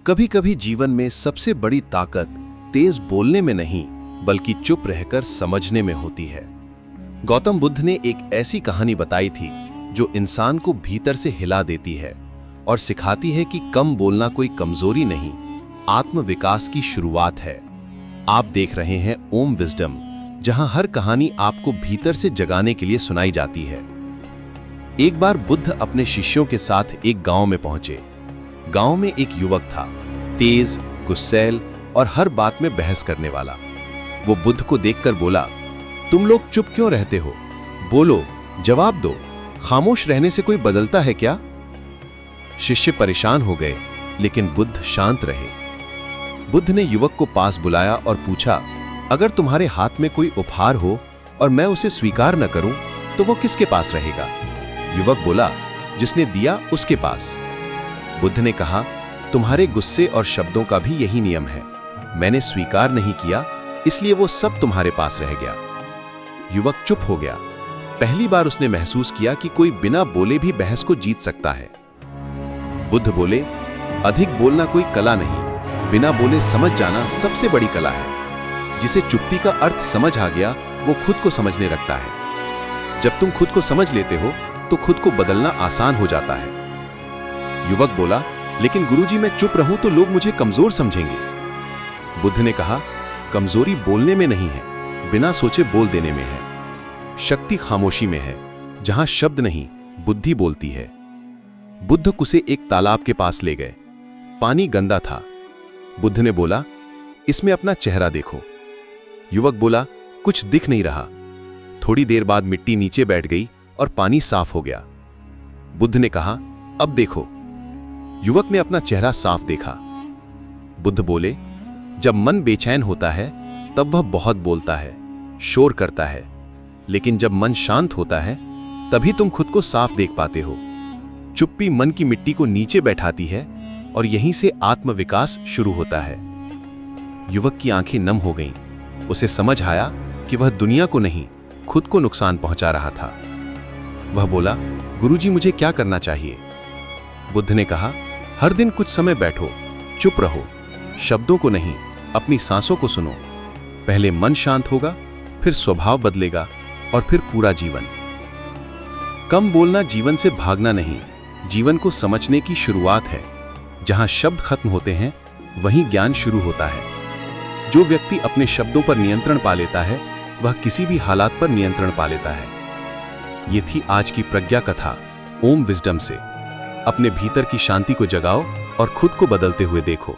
कभी कभी जीवन में सबसे बड़ी ताकत तेज बोलने में नहीं बल्कि चुप रहकर समझने में होती है। गौतम बुद्ध ने एक ऐसी कहानी बताई थी जो इंसान को भीतर से हिला देती है और सिखाती है कि कम बोलना कोई कमजोरी नहीं, आत्मविकास की शुरुआत है। आप देख रहे हैं ओम विजडम, जहां हर कहानी आपको भीतर से जगाने के लिए सुनाई जाती है। एक बार बुद्ध अपने शिष्यों के साथ एक गांव में पहुंचे। गांव में एक युवक था, तेज, गुस्सैल और हर बात में बहस करने वाला। वो बुद्ध को देखकर बोला, तुम लोग चुप क्यों रहते हो? बोलो, जवाब दो। खामोश रहने से कोई बदलता है क्या? शिष्य परेशान हो गए, लेकिन बुद्ध शांत रहे। बुद्ध ने युवक को पास बुलाया और पूछा, अगर तुम्हारे हाथ में कोई उपहार हो और मैं उसे स्वीकार न करूं, तो वो किसके पास रहेगा? युवक बोला, जिसने दिया उसके पास। बुद्ध ने कहा, तुम्हारे गुस्से और शब्दों का भी यही नियम है। मैंने स्वीकार नहीं किया, इसलिए वो सब तुम्हारे पास रह गया। युवक चुप हो गया। पहली बार उसने महसूस किया कि कोई बिना बोले भी बहस को जीत सकता है। बुद्ध बोले, अधिक बोलना कोई कला नहीं, बिना बोले समझ जाना सबसे बड़ी कला है। जिसे चुप्पी का अर्थ समझ आ गया, वो खुद को समझने लगता है। जब तुम खुद को समझ लेते हो तो खुद को बदलना आसान हो जाता है। युवक बोला, लेकिन गुरुजी, मैं चुप रहूं तो लोग मुझे कमजोर समझेंगे। बुद्ध ने कहा, कमजोरी बोलने में नहीं है, बिना सोचे बोल देने में है। शक्ति खामोशी में है, जहां शब्द नहीं, बुद्धि बोलती है। बुद्ध उसे एक तालाब के पास ले गए। पानी गंदा था। बुद्ध ने बोला, इसमें अपना चेहरा देखो। युवक बोला, कुछ दिख नहीं रहा। थोड़ी देर बाद मिट्टी नीचे बैठ गई और पानी साफ हो गया। बुद्ध ने कहा, अब देखो। युवक ने अपना चेहरा साफ देखा। बुद्ध बोले, जब मन बेचैन होता है तब वह बहुत बोलता है, शोर करता है, लेकिन जब मन शांत होता है तभी तुम खुद को साफ देख पाते हो। चुप्पी मन की मिट्टी को नीचे बैठाती है और यहीं से आत्मविकास शुरू होता है। युवक की आंखें नम हो गईं। उसे समझ आया कि वह दुनिया को नहीं, खुद को नुकसान पहुंचा रहा था। वह बोला, गुरुजी, मुझे क्या करना चाहिए? बुद्ध ने कहा, हर दिन कुछ समय बैठो, चुप रहो, शब्दों को नहीं, अपनी सांसों को सुनो। पहले मन शांत होगा, फिर स्वभाव बदलेगा और फिर पूरा जीवन। कम बोलना जीवन से भागना नहीं, जीवन को समझने की शुरुआत है। जहां शब्द खत्म होते हैं, वहीं ज्ञान शुरू होता है। जो व्यक्ति अपने शब्दों पर नियंत्रण पा लेता है, वह किसी भी हालात पर नियंत्रण पा लेता है। ये थी आज की प्रज्ञा कथा ओम विजडम से। अपने भीतर की शांति को जगाओ और खुद को बदलते हुए देखो।